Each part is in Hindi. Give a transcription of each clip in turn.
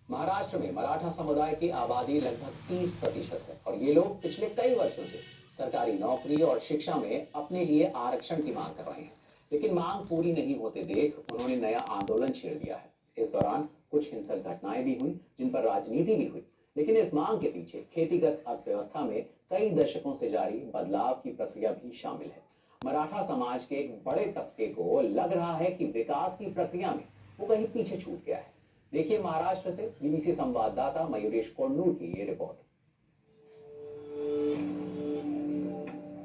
महाराष्ट्र में मराठा समुदाय की आबादी लगभग 30% है और ये लोग पिछले कई वर्षों से सरकारी नौकरी और शिक्षा में अपने लिए आरक्षण की मांग कर रहे हैं। लेकिन मांग पूरी नहीं होते देख उन्होंने नया आंदोलन छेड़ दिया है। इस दौरान कुछ हिंसक घटनाएं भी हुई जिन पर राजनीति भी हुई। लेकिन इस मांग के पीछे खेतीगत अर्थव्यवस्था में कई दशकों से जारी बदलाव की प्रक्रिया भी शामिल है। मराठा समाज के एक बड़े तबके को लग रहा है कि विकास की प्रक्रिया में वो कहीं पीछे छूट गया है। देखिए महाराष्ट्र से बीबीसी संवाददाता मयूरेश कोंडूर की ये रिपोर्ट।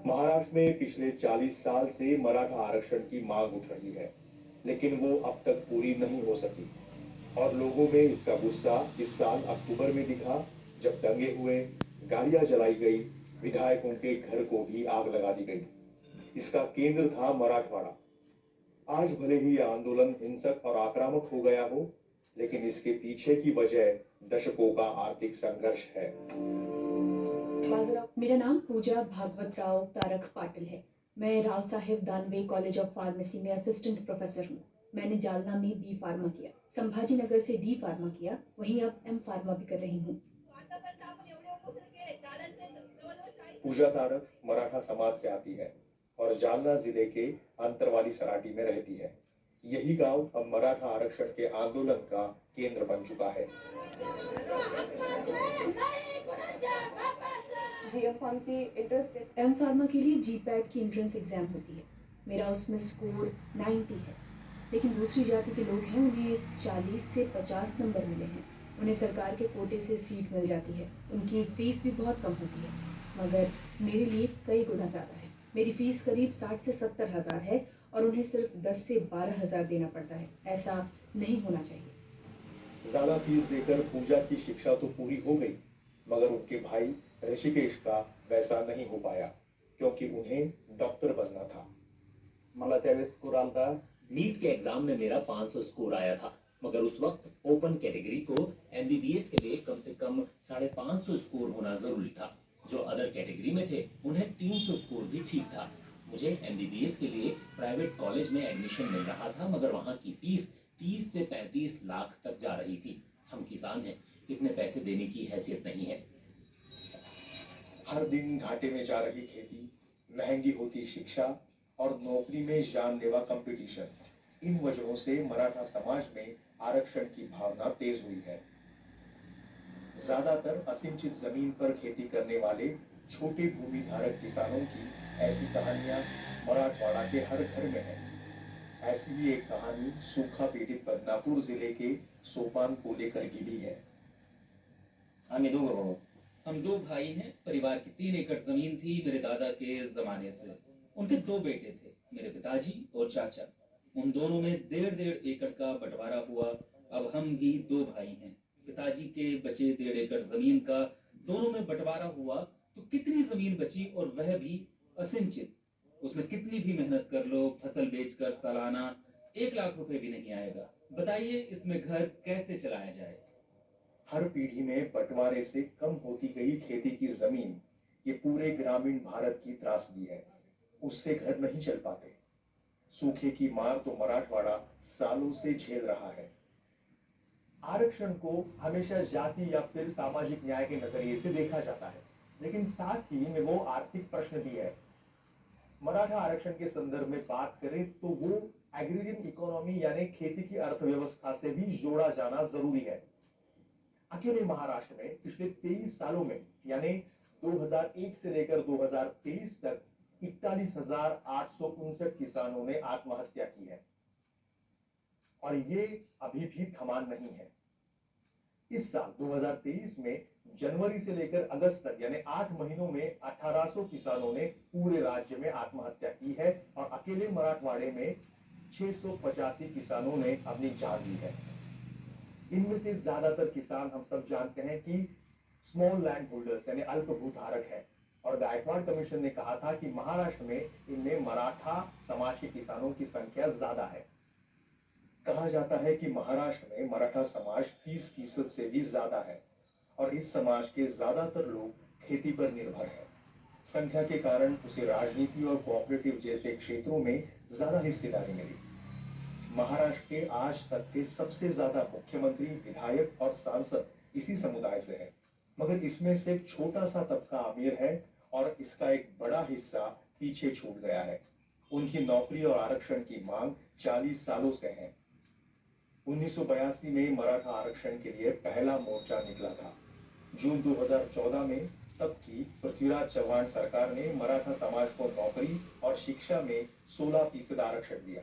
महाराष्ट्र में पिछले 40 साल से मराठा आरक्षण की मांग उठ रही है, लेकिन वो अब तक पूरी नहीं हो सकी और लोगों में इसका गुस्सा इस साल अक्टूबर में दिखा, जब दंगे हुए, गाड़ियां जलाई गई, विधायकों के घर को भी आग लगा दी गई। इसका केंद्र था मराठवाड़ा। आज भले ही यह आंदोलन हिंसक और आक्रामक हो गया हो, लेकिन इसके पीछे की वजह दशकों का आर्थिक संघर्ष है। मेरा नाम पूजा भागवत राव तारक पाटिल है। मैं राव साहेब दानवे कॉलेज ऑफ फार्मेसी में असिस्टेंट प्रोफेसर हूँ। मैंने जालना में बी फार्मा किया, संभाजी नगर से डी फार्मा किया, वहीं अब एम फार्मा भी कर रही हूँ। पूजा तारक मराठा समाज से आती है और जालना जिले के अंतरवाली सराटी में रहती है। यही गांव अब मराठा आरक्षण के आंदोलन का केंद्र बन चुका है। एम फार्मा के लिए जी पैट की एंट्रेंस एग्जाम होती है। मेरा उसमें स्कोर 90 है, लेकिन दूसरी जाति के लोग हैं, उन्हें 40 से 50 नंबर मिले हैं। उन्हें सरकार के कोटे से सीट मिल जाती है। उनकी फीस भी बहुत कम होती है, मगर मेरे लिए कई गुना ज़्यादा है। मेरी फीस करीब 60 से 70 हज़ार है और उन्हें सिर्फ 10 से 12 हज़ार देना पड़ता है। ऐसा नहीं होना चाहिए। ज्यादा फीस देकर पूजा की शिक्षा तो पूरी हो गई, मगर उनके भाई ऋषिकेश का वैसा नहीं हो पाया, क्योंकि उन्हें डॉक्टर बनना था। मला त्यावेळेस स्कोर आलता। नीट के एग्जाम में मेरा 500 स्कोर आया था, मगर उस वक्त ओपन कैटेगरी को एमबीबीएस के लिए कम से कम 550 स्कोर होना जरूरी था। जो अदर कैटेगरी में थे उन्हें 300 स्कोर भी ठीक था। मुझे एमबीबीएस के लिए प्राइवेट कॉलेज में एडमिशन मिल रहा था, मगर वहाँ की फीस 30 से 35 लाख तक जा रही थी। हम किसान हैं, इतने पैसे देने की हैसियत नहीं है। हर दिन घाटे में जा रही खेती, महंगी होती शिक्षा और नौकरी में जानलेवा कंपटीशन, इन वजहों से मराठा समाज में आरक्षण की भावना तेज हुई है। ज्यादातर असिंचित जमीन पर खेती करने वाले छोटे भूमि धारक किसानों की ऐसी कहानियां मराठवाड़ा के हर घर में है। ऐसी ही एक कहानी सूखा पीड़ित बदनापुर जिले के सोपान को लेकर की भी है। हम दो भाई हैं। परिवार की 3 एकड़ जमीन थी मेरे दादा के जमाने से। उनके 2 बेटे थे, मेरे पिताजी और चाचा। उन दोनों में 1.5 एकड़ का बंटवारा हुआ। अब हम भी 2 भाई हैं। पिताजी के बचे 1.5 एकड़ जमीन का दोनों में बंटवारा हुआ तो कितनी जमीन बची, और वह भी असिंचित। उसमें कितनी भी मेहनत कर लो, फसल बेचकर सालाना 1 लाख रुपए भी नहीं आएगा। बताइए इसमें घर कैसे चलाया जाए। हर पीढ़ी में बंटवारे से कम होती गई खेती की जमीन ये पूरे ग्रामीण भारत की त्रासदी है। उससे घर नहीं चल पाते। सूखे की मार तो मराठवाड़ा सालों से झेल रहा है। आरक्षण को हमेशा जाति या फिर सामाजिक न्याय के नजरिए से देखा जाता है, लेकिन साथ ही में वो आर्थिक प्रश्न भी है। मराठा आरक्षण के संदर्भ में बात करें तो वो एग्रीरियन इकोनॉमी यानी खेती की अर्थव्यवस्था से भी जोड़ा जाना जरूरी है। अकेले महाराष्ट्र में पिछले 23 सालों में यानी 2001 से लेकर 2023 तक 41,859 किसानों ने आत्महत्या की है और ये अभी भी थमान नहीं है। इस साल 2023 में जनवरी से लेकर अगस्त तक यानी 8 महीनों में 1800 किसानों ने पूरे राज्य में आत्महत्या की है और अकेले मराठवाड़े में 685 किसानों ने अपनी जान ली है। इनमें से ज्यादातर किसान हम सब जानते हैं कि स्मॉल लैंड होल्डर्स यानी अल्प भूधारक है और गायकवाड़ कमीशन ने कहा था कि महाराष्ट्र में इनमें मराठा समाज के किसानों की संख्या ज्यादा है। कहा जाता है कि महाराष्ट्र में मराठा समाज 30% से भी ज्यादा है और इस समाज के ज्यादातर लोग खेती पर निर्भर है। संख्या के कारण उसे राजनीति और कोऑपरेटिव जैसे क्षेत्रों में ज्यादा हिस्सेदारी मिली। महाराष्ट्र के आज तक के सबसे ज्यादा मुख्यमंत्री, विधायक और सांसद इसी समुदाय से है, मगर इसमें से एक छोटा सा तबका अमीर है और इसका एक बड़ा हिस्सा पीछे छूट गया है। उनकी नौकरी और आरक्षण की मांग 40 सालों से है। 1982 में मराठा आरक्षण के लिए पहला मोर्चा निकला था। जून 2014 में तब की पृथ्वीराज चौहान सरकार ने मराठा समाज को नौकरी और शिक्षा में 16% आरक्षण दिया।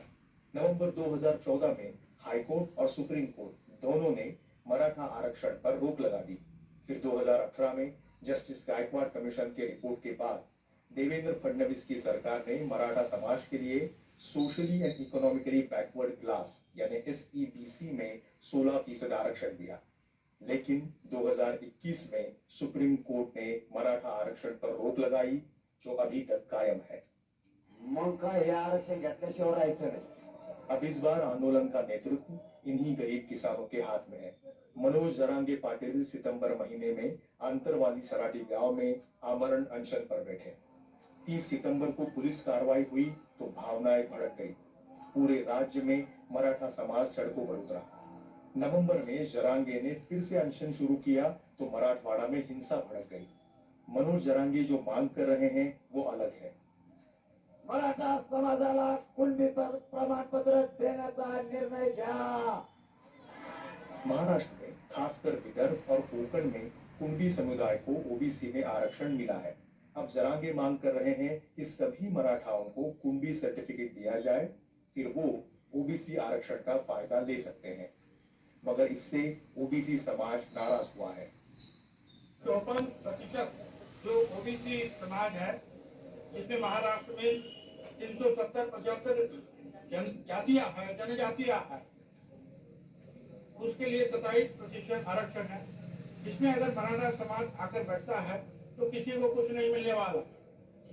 नवंबर 2014 में हाईकोर्ट और सुप्रीम कोर्ट दोनों ने मराठा आरक्षण पर रोक लगा दी। फिर 2018 में जस्टिस गायकवाड़ कमीशन के रिपोर्ट के बाद देवेंद्र फडणवीस की सरकार ने मराठा समाज के लिए socially and economically backward class यानी SEBC में 16% आरक्षण दिया। लेकिन 2021 में सुप्रीम कोर्ट ने मराठा आरक्षण पर रोक लगाई, जो अभी तक कायम है। मग काय हे आरक्षण घेतल्याशिवाय राहायचं नाही। अब इस बार आंदोलन का नेतृत्व इन्हीं गरीब किसानों के हाथ में है। मनोज जरांगे पाटिल सितंबर महीने में अंतरवाली सराटी गांव में आमरण अनशन पर बैठे। 30 सितंबर को पुलिस कार्रवाई हुई तो भावनाएं भड़क गई। पूरे राज्य में मराठा समाज सड़कों पर उतरा। नवंबर में जरांगे ने फिर से अनशन शुरू किया तो मराठवाड़ा में हिंसा भड़क गई। मनोज जरांगे जो मांग कर रहे हैं वो अलग है। मराठा समाजाला कुणबी प्रमाणपत्र देण्याचा निर्णय घ्या। महाराष्ट्र में खासकर विदर्भ और कोंकण में कुंडी समुदाय को OBC में आरक्षण मिला है। अब जरांगे मांग कर रहे हैं कि सभी मराठाओं को कुंडी सर्टिफिकेट दिया जाए, फिर वो OBC आरक्षण का फायदा ले सकते हैं। मगर इससे OBC समाज नाराज हुआ है। 54% जो OBC समाज है, इसमें महाराष्ट्र में 370-75 जनजातियां है, उसके लिए 27% आरक्षण है। इसमें अगर मराठा समाज आकर बैठता है तो किसी को कुछ नहीं मिलने वाला।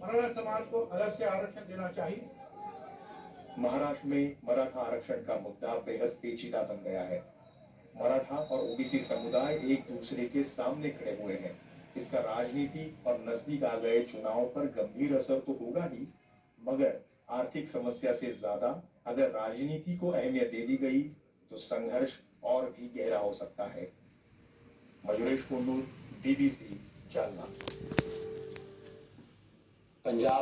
मराठा समाज को अलग से आरक्षण देना चाहिए। महाराष्ट्र में मराठा आरक्षण का मुद्दा बेहद पेचीदा बन गया है। मराठा और OBC समुदाय एक दूसरे के सामने खड़े हुए हैं। इसका राजनीति और नजदीक आ गए चुनाव पर गंभीर असर तो होगा ही, मगर आर्थिक समस्या से ज्यादा अगर राजनीति को अहमियत दे दी गई तो संघर्ष और भी गहरा हो सकता है। मयूरेश कुंडू, BBC, जालना। पंजाब